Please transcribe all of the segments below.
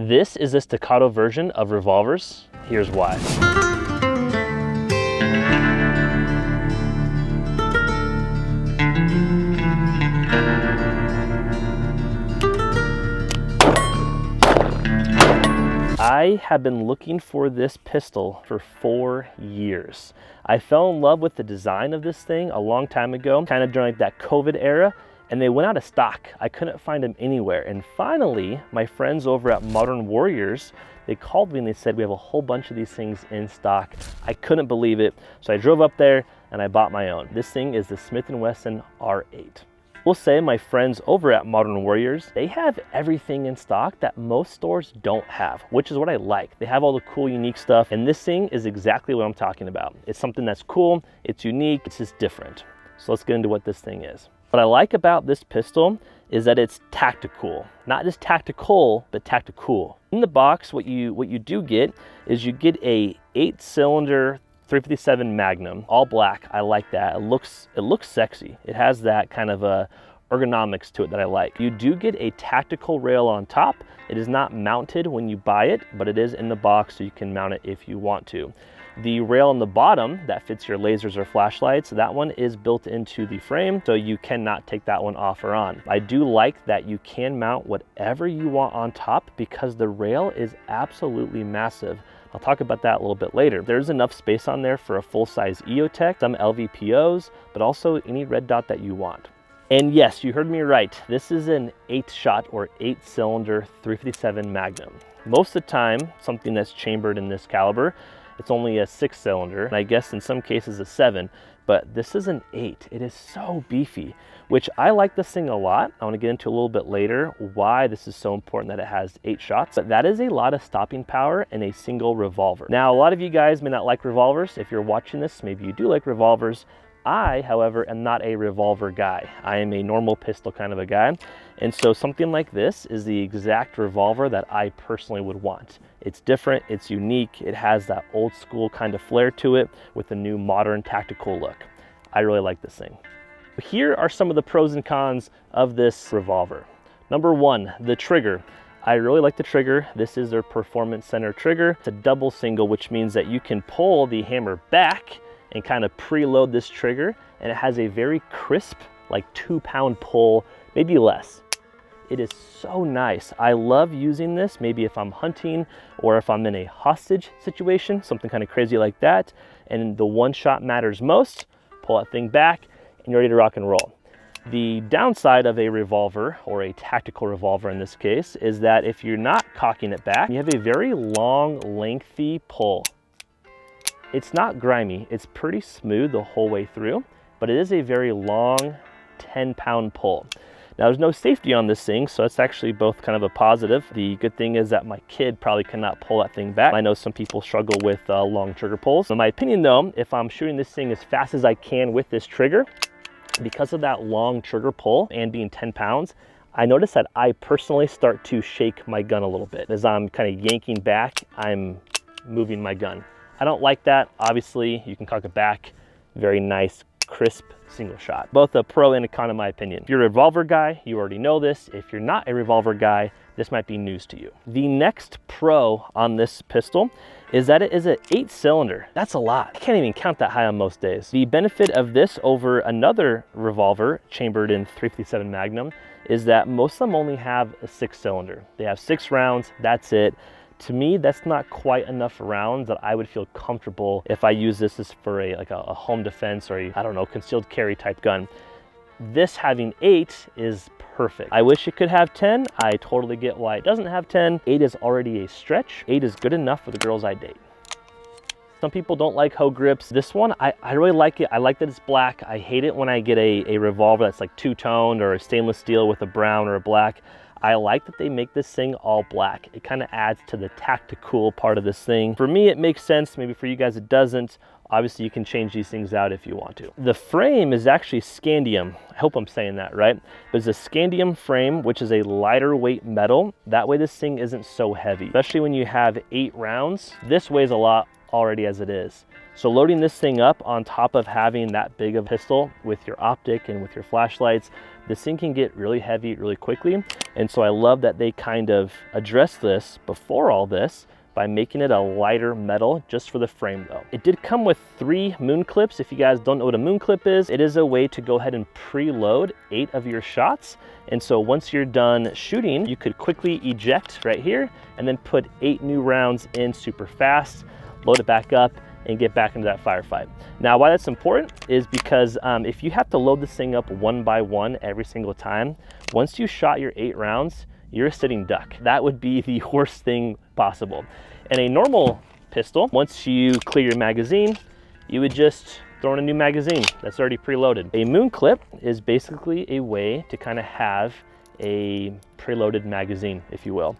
This is the staccato version of revolvers. Here's why. I have been looking for this pistol for 4 years. I fell in love with the design of this thing a long time ago, kind of during like that COVID era, and they went out of stock. I couldn't find them anywhere. And finally, my friends over at Modern Warriors, they called me and they said, we have a whole bunch of these things in stock. I couldn't believe it. So I drove up there and I bought my own. This thing is the Smith & Wesson R8. We'll say my friends over at Modern Warriors, they have everything in stock that most stores don't have, which is what I like. They have all the cool, unique stuff, and this thing is exactly what I'm talking about. It's something that's cool, it's unique, it's just different. So let's get into what this thing is. What I like about this pistol is that it's tactical. Not just tactical, but tactical. In the box, what you do get is you get a 8-cylinder 357 Magnum, all black. I like that. It looks sexy. It has that kind of a ergonomics to it that I like. You do get a tactical rail on top. It is not mounted when you buy it, but it is in the box, so you can mount it if you want to. The rail on the bottom that fits your lasers or flashlights, that one is built into the frame, so you cannot take that one off or on. I do like that you can mount whatever you want on top because the rail is absolutely massive. I'll talk about that a little bit later. There's enough space on there for a full-size EOTech, some LVPOs, but also any red dot that you want. And yes, you heard me right. This is an 8-shot or 8-cylinder 357 Magnum. Most of the time, something that's chambered in this caliber, it's only a 6-cylinder, and I guess in some cases a 7, but this is an 8. It is so beefy, which I like this thing a lot. I want to get into a little bit later why this is so important that it has 8 shots, but that is a lot of stopping power in a single revolver. Now, a lot of you guys may not like revolvers. If you're watching this, maybe you do like revolvers. I, however, am not a revolver guy. I am a normal pistol kind of a guy. And so something like this is the exact revolver that I personally would want. It's different, it's unique, it has that old school kind of flair to it with a new modern tactical look. I really like this thing. Here are some of the pros and cons of this revolver. Number 1, the trigger. I really like the trigger. This is their performance center trigger. It's a double single, which means that you can pull the hammer back and kind of preload this trigger, and it has a very crisp, like 2-pound pull, maybe less. It is so nice. I love using this maybe if I'm hunting or if I'm in a hostage situation, something kind of crazy like that, and the one shot matters most. Pull that thing back and you're ready to rock and roll. The downside of a revolver, or a tactical revolver in this case, is that if you're not cocking it back, you have a very long, lengthy pull. It's not grimy, it's pretty smooth the whole way through, but it is a very long 10-pound pull. Now, there's no safety on this thing, so it's actually both kind of a positive. The good thing is that my kid probably cannot pull that thing back. I know some people struggle with long trigger pulls. In my opinion though, if I'm shooting this thing as fast as I can with this trigger, because of that long trigger pull and being 10 pounds, I notice that I personally start to shake my gun a little bit. As I'm kind of yanking back, I'm moving my gun. I don't like that. Obviously, you can cock it back. Very nice, crisp single shot. Both a pro and a con in my opinion. If you're a revolver guy, you already know this. If you're not a revolver guy, this might be news to you. The next pro on this pistol is that it is an 8-cylinder. That's a lot. I can't even count that high on most days. The benefit of this over another revolver chambered in 357 Magnum is that most of them only have a 6-cylinder. They have 6 rounds, that's it. To me, that's not quite enough rounds that I would feel comfortable if I use this as for a home defense or I don't know, concealed carry type gun. This having 8 is perfect. I wish it could have 10. I totally get why it doesn't have 10. 8 is already a stretch. 8 is good enough for the girls I date. Some people don't like hoe grips. This one, I really like it. I like that it's black. I hate it when I get a revolver that's like two-toned or a stainless steel with a brown or a black. I like that they make this thing all black. It kind of adds to the tactical part of this thing. For me, it makes sense. Maybe for you guys, it doesn't. Obviously, you can change these things out if you want to. The frame is actually scandium. I hope I'm saying that right. There's a scandium frame, which is a lighter weight metal. That way this thing isn't so heavy, especially when you have 8 rounds. This weighs a lot already as it is. So loading this thing up on top of having that big of a pistol with your optic and with your flashlights, this thing can get really heavy really quickly. And so I love that they kind of addressed this before all this by making it a lighter metal just for the frame though. It did come with 3 moon clips. If you guys don't know what a moon clip is, it is a way to go ahead and preload 8 of your shots. And so once you're done shooting, you could quickly eject right here and then put 8 new rounds in super fast, load it back up, and get back into that firefight. Now, why that's important is because if you have to load this thing up one by one every single time, once you shot your 8 rounds, you're a sitting duck. That would be the worst thing possible. In a normal pistol, once you clear your magazine, you would just throw in a new magazine that's already preloaded. A moon clip is basically a way to kind of have a preloaded magazine, if you will.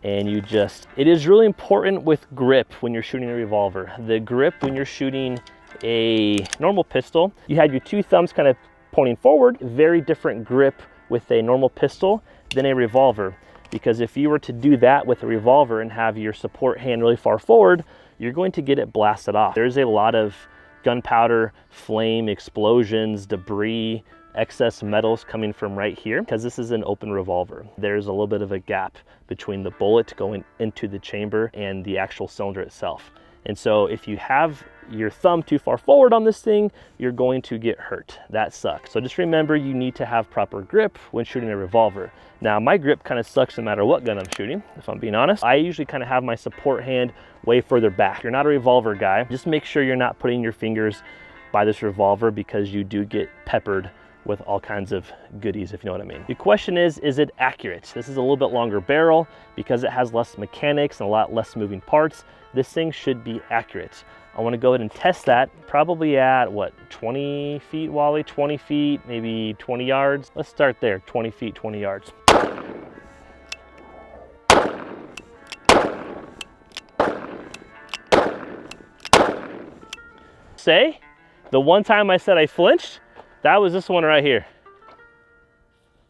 And you just, it is really important with grip when you're shooting a revolver. The grip when you're shooting a normal pistol, you have your 2 thumbs kind of pointing forward, very different grip with a normal pistol than a revolver. Because if you were to do that with a revolver and have your support hand really far forward, you're going to get it blasted off. There's a lot of gunpowder, flame, explosions, debris, excess metals coming from right here because this is an open revolver. There's a little bit of a gap between the bullet going into the chamber and the actual cylinder itself. And so if you have your thumb too far forward on this thing, you're going to get hurt. That sucks. So just remember, you need to have proper grip when shooting a revolver. Now, my grip kind of sucks no matter what gun I'm shooting, if I'm being honest. I usually kind of have my support hand way further back. If you're not a revolver guy, just make sure you're not putting your fingers by this revolver because you do get peppered with all kinds of goodies, if you know what I mean. The question is it accurate? This is a little bit longer barrel because it has less mechanics and a lot less moving parts. This thing should be accurate. I want to go ahead and test that probably at what, 20 feet, Wally? 20 feet, maybe 20 yards. Let's start there, 20 feet, 20 yards. Say, the one time I said I flinched, that was this one right here.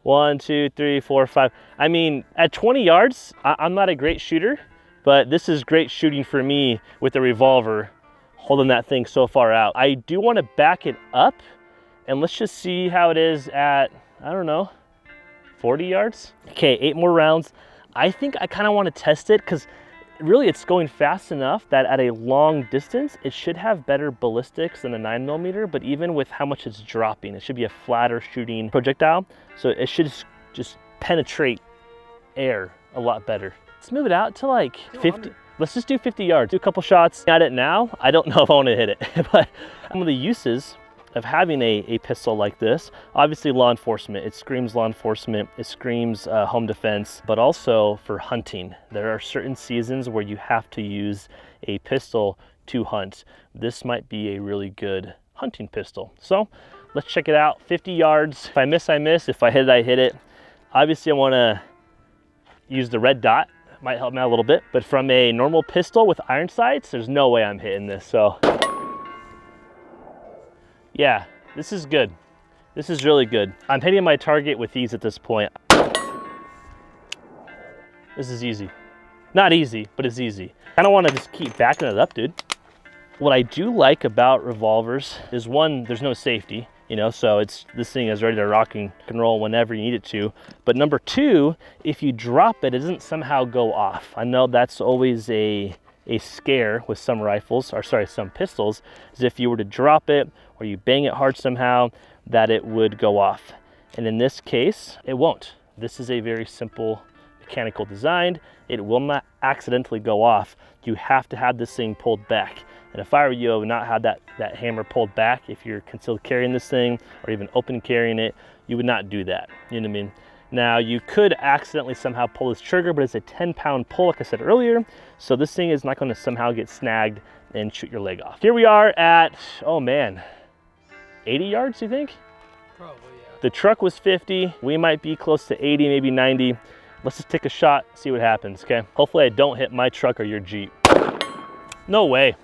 1, 2, 3, 4, 5. I mean, at 20 yards, I'm not a great shooter, but this is great shooting for me with the revolver, holding that thing so far out. I do want to back it up, and let's just see how it is at, I don't know, 40 yards. Okay, 8 more rounds. I think I kind of want to test it because really it's going fast enough that at a long distance, it should have better ballistics than a 9mm, but even with how much it's dropping, it should be a flatter shooting projectile. So it should just penetrate air a lot better. Let's move it out to like 50. Let's just do 50 yards. Do a couple shots at it now. I don't know if I want to hit it, but some of the uses of having a pistol like this, obviously law enforcement, it screams law enforcement, it screams home defense, but also for hunting. There are certain seasons where you have to use a pistol to hunt. This might be a really good hunting pistol. So let's check it out, 50 yards. If I miss, I miss. If I hit it, I hit it. Obviously I wanna use the red dot. Might help me out a little bit, but from a normal pistol with iron sights, there's no way I'm hitting this, so. Yeah, this is good. This is really good. I'm hitting my target with ease at this point. This is easy. Not easy, but it's easy. I don't want to just keep backing it up, dude. What I do like about revolvers is one, there's no safety, you know, so this thing is ready to rock and roll whenever you need it to. But number 2, if you drop it, it doesn't somehow go off. I know that's always a scare with some rifles, or sorry, some pistols, is if you were to drop it or you bang it hard somehow, that it would go off. And in this case, it won't. This is a very simple mechanical design. It will not accidentally go off. You have to have this thing pulled back. And if I were you, I would not have that hammer pulled back. If you're concealed carrying this thing or even open carrying it, you would not do that. You know what I mean? Now, you could accidentally somehow pull this trigger, but it's a 10-pound pull, like I said earlier. So this thing is not going to somehow get snagged and shoot your leg off. Here we are at, oh man, 80 yards, you think? Probably, yeah. The truck was 50. We might be close to 80, maybe 90. Let's just take a shot, see what happens, okay? Hopefully I don't hit my truck or your Jeep. No way.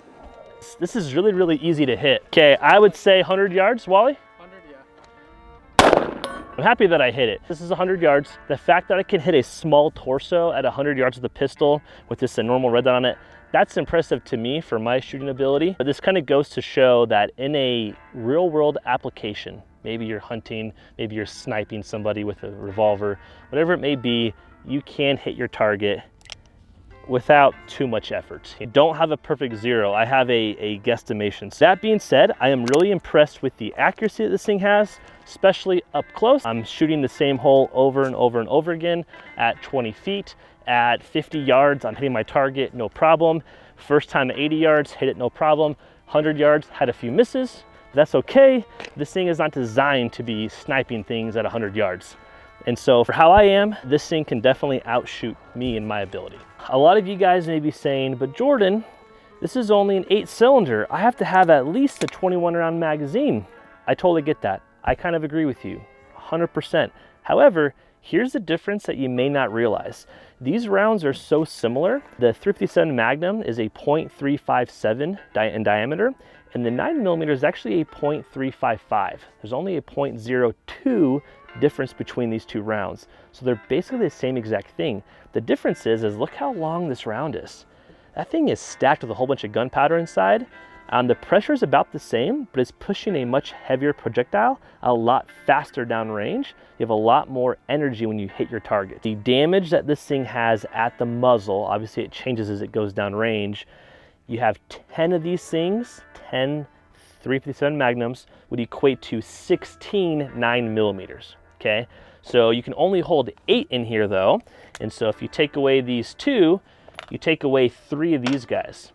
This is really, really easy to hit. Okay, I would say 100 yards, Wally? 100, yeah. I'm happy that I hit it. This is 100 yards. The fact that I can hit a small torso at 100 yards with the pistol with just a normal red dot on it, that's impressive to me for my shooting ability. But this kind of goes to show that in a real world application, maybe you're hunting, maybe you're sniping somebody with a revolver, whatever it may be, you can hit your target without too much effort. You don't have a perfect zero. I have a guesstimation. So that being said, I am really impressed with the accuracy that this thing has, especially up close. I'm shooting the same hole over and over and over again at 20 feet. At 50 yards, I'm hitting my target, no problem. First time at 80 yards, hit it, no problem. 100 yards, had a few misses. That's okay. This thing is not designed to be sniping things at 100 yards. And so for how I am, this thing can definitely outshoot me in my ability. A lot of you guys may be saying, but Jordan, this is only an 8-cylinder. I have to have at least a 21 round magazine. I totally get that. I kind of agree with you, 100%. However, here's the difference that you may not realize. These rounds are so similar. The 357 Magnum is a .357 in diameter, and the 9mm is actually a .355. There's only a .02 difference between these two rounds. So they're basically the same exact thing. The difference is look how long this round is. That thing is stacked with a whole bunch of gunpowder inside. The pressure is about the same, but it's pushing a much heavier projectile a lot faster downrange. You have a lot more energy when you hit your target. The damage that this thing has at the muzzle, obviously it changes as it goes downrange. You have 10 of these things, 10 357 Magnums would equate to 16 9mm, okay? So you can only hold 8 in here though. And so if you take away these 2, you take away 3 of these guys.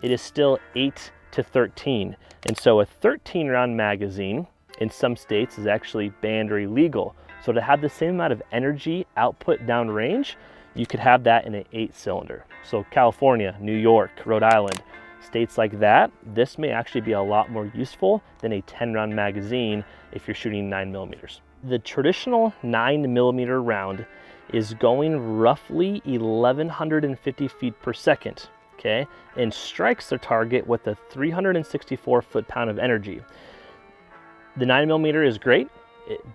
It is still 8 to 13. And so a 13 round magazine in some states is actually banned or illegal. So to have the same amount of energy output downrange, you could have that in an 8-cylinder. So California, New York, Rhode Island, states like that, this may actually be a lot more useful than a 10 round magazine if you're shooting 9mm. The traditional 9mm round is going roughly 1,150 feet per second. Okay, and strikes their target with a 364 foot-pound of energy. The 9mm is great,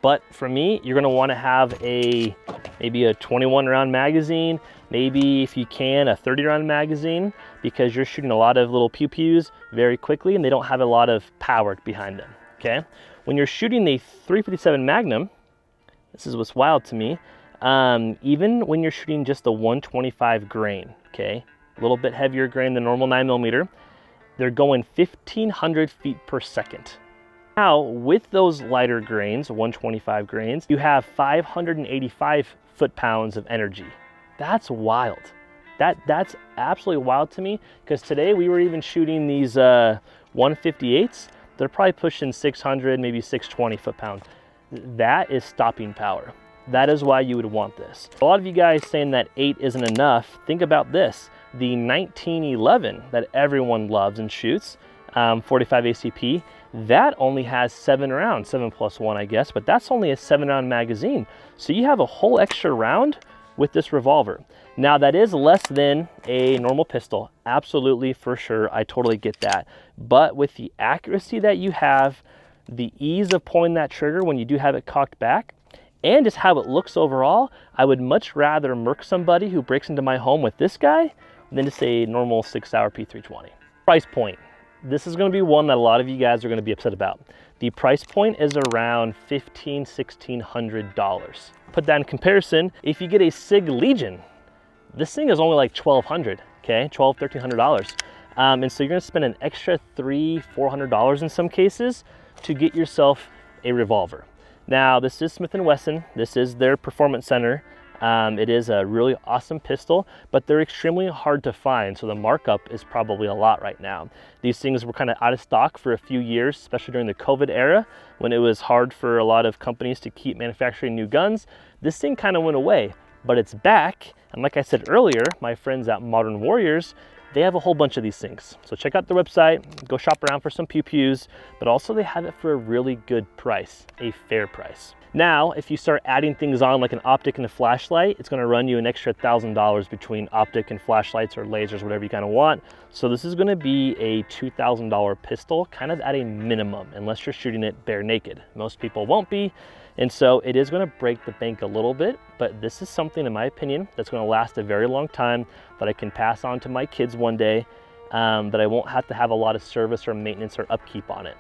but for me, you're going to want to have maybe a 21 round magazine, maybe if you can a 30 round magazine, because you're shooting a lot of little pew-pews very quickly and they don't have a lot of power behind them. Okay, when you're shooting the 357 Magnum, this is what's wild to me, even when you're shooting just the 125 grain, okay, a little bit heavier grain than normal 9mm, they're going 1,500 feet per second. Now, with those lighter grains, 125 grains, you have 585 foot-pounds of energy. That's wild. That's absolutely wild to me, because today we were even shooting these 158s. They're probably pushing 600, maybe 620 foot-pounds. That is stopping power. That is why you would want this. A lot of you guys saying that 8 isn't enough, think about this. The 1911 that everyone loves and shoots, 45 ACP, that only has 7 rounds, 7+1 I guess, but that's only a 7-round magazine. So you have a whole extra round with this revolver. Now that is less than a normal pistol, absolutely, for sure, I totally get that. But with the accuracy that you have, the ease of pulling that trigger when you do have it cocked back, and just how it looks overall, I would much rather murk somebody who breaks into my home with this guy than just a normal 6-hour P320. Price point. This is going to be one that a lot of you guys are going to be upset about. The price point is around $1,500–$1,600. Put that in comparison, if you get a SIG Legion, this thing is only like $1,200, okay? $1,200–$1,300. And so you're going to spend an extra $300–$400 in some cases to get yourself a revolver. Now, this is Smith & Wesson. This is their performance center. It is a really awesome pistol, but they're extremely hard to find, so the markup is probably a lot right now. These things were kind of out of stock for a few years, especially during the COVID era, when it was hard for a lot of companies to keep manufacturing new guns. This thing kind of went away, but it's back, and like I said earlier, my friends at Modern Warriors, they have a whole bunch of these things. So check out their website, go shop around for some pew-pews, but also they have it for a really good price, a fair price. Now, if you start adding things on like an optic and a flashlight, it's gonna run you an extra $1,000 between optic and flashlights or lasers, whatever you kind of want. So this is gonna be a $2,000 pistol, kind of at a minimum, unless you're shooting it bare naked. Most people won't be. And so it is gonna break the bank a little bit, but this is something, in my opinion, that's gonna last a very long time, that I can pass on to my kids one day, that I won't have to have a lot of service or maintenance or upkeep on it.